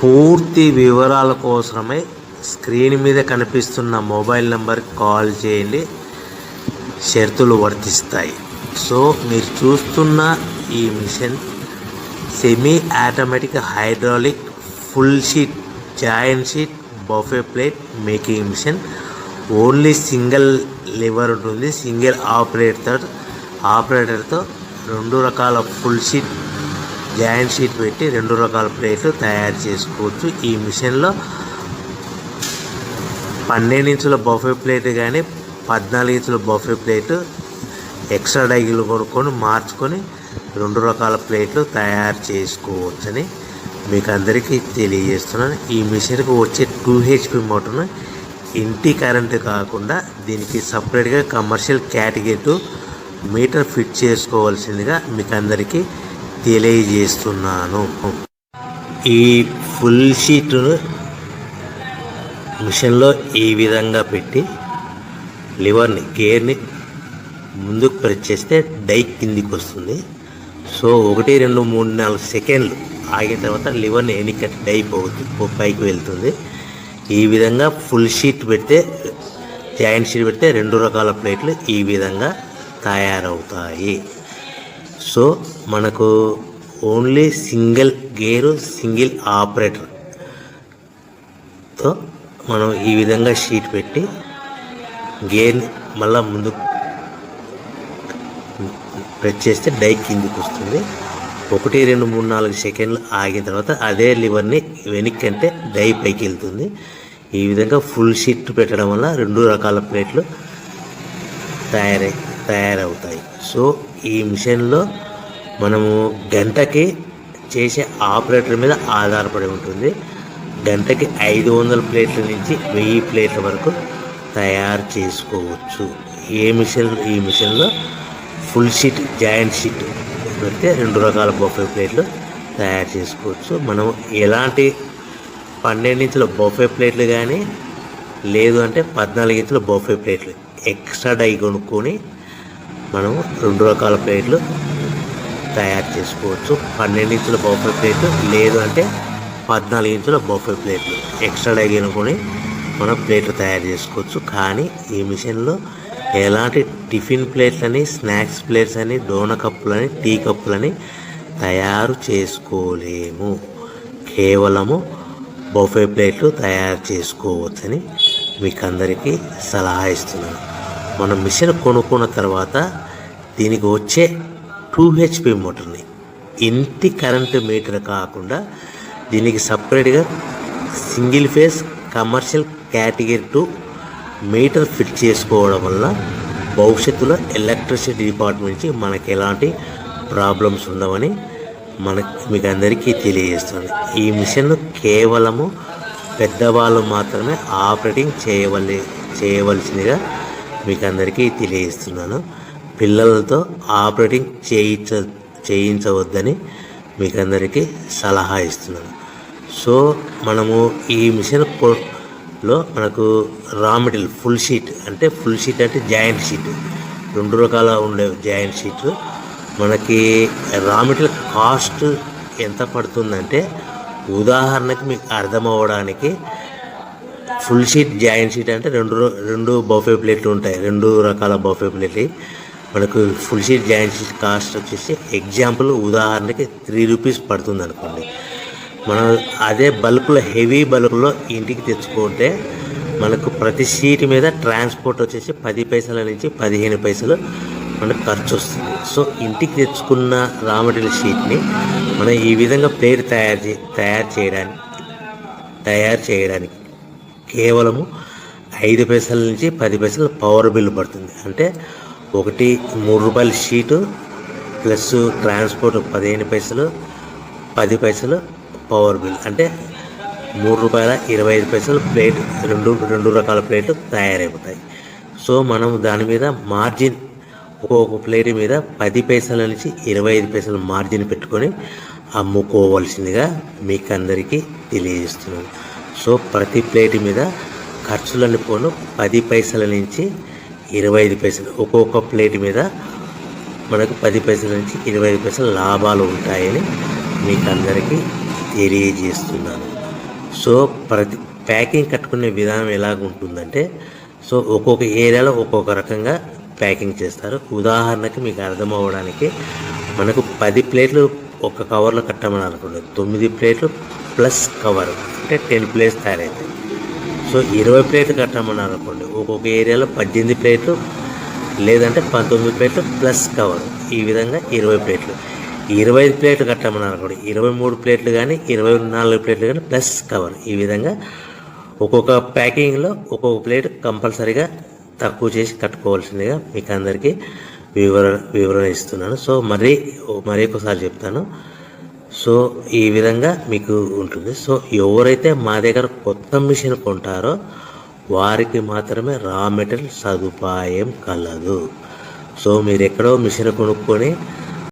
పూర్తి వివరాల కోసమై స్క్రీన్ మీద కనిపిస్తున్న మొబైల్ నెంబర్కి కాల్ చేయండి, షరతులు వర్తిస్తాయి. సో మీరు చూస్తున్న ఈ machine semi automatic hydraulic full sheet joint sheet buffet plate making machine. Only single lever ఉంటుంది. సింగిల్ ఆపరేటర్తో 2 రకాల ఫుల్ షీట్ జాయింట్ షీట్ పెట్టి 2 రకాల ప్లేట్లు తయారు చేసుకోవచ్చు. ఈ మిషన్లో 12 ఇంచుల బఫే ప్లేట్ కానీ 14 ఇంచుల బఫే ప్లేట్ ఎక్స్ట్రా డైలు కొనుక్కొని మార్చుకొని 2 రకాల ప్లేట్లు తయారు చేసుకోవచ్చని మీకు అందరికీ తెలియజేస్తున్నాను. ఈ మిషన్కి వచ్చే 2 HP మోటార్ను ఇంటి కరెంటు కాకుండా దీనికి సపరేట్గా కమర్షియల్ కేటగిరీ 2 మీటర్ ఫిట్ చేసుకోవాల్సిందిగా మీకు అందరికీ తెలియజేస్తున్నాను. ఈ ఫుల్ షీట్ను మిషన్లో ఈ విధంగా పెట్టి గేర్ని ముందుకు ప్రెస్ చేస్తే డై కిందికి వస్తుంది. సో 1 2 3 4 సెకండ్లు ఆగిన తర్వాత లివర్ని ఎన్నికట్టి డై పైకి వెళ్తుంది. ఈ విధంగా ఫుల్ షీట్ పెడితే జాయింట్ షీట్ పెడితే 2 రకాల ప్లేట్లు ఈ విధంగా తయారవుతాయి. సో మనకు ఓన్లీ సింగిల్ గేరు సింగిల్ ఆపరేటర్తో మనం ఈ విధంగా షీట్ పెట్టి గేర్ని మళ్ళీ ముందుకు ప్రెస్ చేస్తే డై కిందికి వస్తుంది. 1 2 3 4 సెకండ్లు ఆగిన తర్వాత అదే లివర్ని వెనక్కి అంటే డై పైకి వెళ్తుంది. ఈ విధంగా ఫుల్ షీట్ పెట్టడం వల్ల 2 రకాల ప్లేట్లు తయారవుతాయి. సో ఈ మిషన్లో మనము గంటకి చేసే ఆపరేటర్ మీద ఆధారపడి ఉంటుంది. గంటకి 500 ప్లేట్ల నుంచి 1000 ప్లేట్ల వరకు తయారు చేసుకోవచ్చు. ఈ మిషన్లో ఫుల్ షీట్ జాయింట్ షీట్ పెడితే 2 రకాల బఫే ప్లేట్లు తయారు చేసుకోవచ్చు. మనం ఎలాంటి 12 ఇంచుల బఫే ప్లేట్లు కానీ లేదు అంటే 14 ఇంచుల బఫే ప్లేట్లు ఎక్స్ట్రా డై కొనుక్కొని మనం 2 రకాల ప్లేట్లు తయారు చేసుకోవచ్చు. 12 ఇంచుల బఫే ప్లేట్లు లేదు అంటే 14 ఇంచుల బఫే ప్లేట్లు ఎక్స్ట్రా డై కొనుక్కొని మనం ప్లేట్లు తయారు చేసుకోవచ్చు. కానీ ఈ మిషన్లో ఎలాంటి టిఫిన్ ప్లేట్లని, స్నాక్స్ ప్లేట్స్ అని, డోనా కప్పులని, టీ కప్పులని తయారు చేసుకోలేము. కేవలము బఫే ప్లేట్లు తయారు చేసుకోవచ్చని మీకు అందరికీ సలహా ఇస్తున్నాను. మనం మిషన్ కొనుక్కున్న తర్వాత దీనికి వచ్చే 2 HP మోటార్ని ఇంటి కరెంటు మీటర్ కాకుండా దీనికి సపరేట్గా single phase commercial category 2 metre fit చేసుకోవడం వల్ల భవిష్యత్తులో ఎలక్ట్రిసిటీ డిపార్ట్మెంట్ నుంచి మనకి ఎలాంటి ప్రాబ్లమ్స్ ఉండవని మీకు అందరికీ తెలియజేస్తుంది. ఈ మిషన్ కేవలము పెద్దవాళ్ళు మాత్రమే ఆపరేటింగ్ చేయవలసిందిగా మీకు అందరికీ తెలియజేస్తున్నాను. పిల్లలతో ఆపరేటింగ్ చేయించవద్దని మీకు అందరికీ సలహా ఇస్తున్నాను. సో మనము ఈ మిషన్లో మనకు రా మెటీరియల్ ఫుల్ షీట్ అంటే జాయింట్ షీట్ 2 రకాల ఉండే జాయింట్ షీట్ మనకి రా మెటీరియల్ కాస్ట్ ఎంత పడుతుందంటే ఉదాహరణకి మీకు అర్థం అవ్వడానికి ఫుల్ షీట్ జాయింట్ షీట్ అంటే 2 బఫే ప్లేట్లు ఉంటాయి. 2 రకాల బఫే ప్లేట్లు మనకు full sheet joint sheet cost వచ్చేసి ఎగ్జాంపుల్ ఉదాహరణకి 3 రూపీస్ పడుతుంది అనుకోండి. మనం అదే బల్క్లో హెవీ బల్క్లో ఇంటికి తెచ్చుకుంటే మనకు ప్రతి షీట్ మీద ట్రాన్స్పోర్ట్ వచ్చేసి 10 పైసల నుంచి 15 పైసలు మనకు ఖర్చు వస్తుంది. సో ఇంటికి తెచ్చుకున్న రా మెటీరియల్ షీట్ని మనం ఈ విధంగా ప్లేట్ తయారు చేయడానికి కేవలము 5 పైసల నుంచి 10 పైసలు పవర్ బిల్ పడుతుంది. అంటే 3 రూపాయల షీటు ప్లస్ ట్రాన్స్పోర్ట్ 15 పైసలు 10 పైసలు పవర్ బిల్ అంటే 3 రూపాయల 25 పైసలు ప్లేట్ 2 రకాల ప్లేట్లు తయారైపోతాయి. సో మనం దాని మీద మార్జిన్ ఒక్కొక్క ప్లేట్ మీద 10 పైసల నుంచి 25 పైసలు మార్జిన్ పెట్టుకొని అమ్ముకోవాల్సిందిగా మీకు అందరికీ తెలియజేస్తున్నాను. సో ప్రతి ప్లేట్ మీద ఖర్చులన్నీ పోను 10 పైసల నుంచి 25 పైసలు ఒక్కొక్క ప్లేట్ మీద మనకు 10 పైసల నుంచి 25 పైసలు లాభాలు ఉంటాయని మీకు అందరికీ తెలియజేస్తున్నాను. సో ప్రతి ప్యాకింగ్ కట్టుకునే విధానం ఎలాగ ఉంటుందంటే, సో ఒక్కొక్క ఏరియాలో ఒక్కొక్క రకంగా ప్యాకింగ్ చేస్తారు. ఉదాహరణకి మీకు అర్థం అవ్వడానికి, మనకు 10 ప్లేట్లు ఒక కవర్లో కట్టమని అనుకోండి, 9 ప్లేట్లు ప్లస్ కవర్ అంటే 10 ప్లేట్స్ తయారవుతాయి. సో 20 ప్లేట్లు కట్టమని అనుకోండి, ఒక్కొక్క ఏరియాలో 18 ప్లేట్లు లేదంటే 19 ప్లేట్లు ప్లస్ కవర్, ఈ విధంగా 20 ప్లేట్లు. 25 ప్లేట్లు కట్టమని అనుకోండి, 23 ప్లేట్లు కానీ 24 ప్లేట్లు కానీ ప్లస్ కవర్, ఈ విధంగా ఒక్కొక్క ప్యాకింగ్లో ఒక్కొక్క ప్లేట్ కంపల్సరీగా తక్కువ చేసి కట్టుకోవాల్సిందిగా మీకు అందరికీ వివరణ ఇస్తున్నాను. సో మరి ఒకసారి చెప్తాను. సో ఈ విధంగా మీకు ఉంటుంది. సో ఎవరైతే మా దగ్గర కొత్త మిషన్ కొంటారో వారికి మాత్రమే రా మెటీరియల్ సదుపాయం కలదు. సో మీరు ఎక్కడో మిషన్ కొనుక్కొని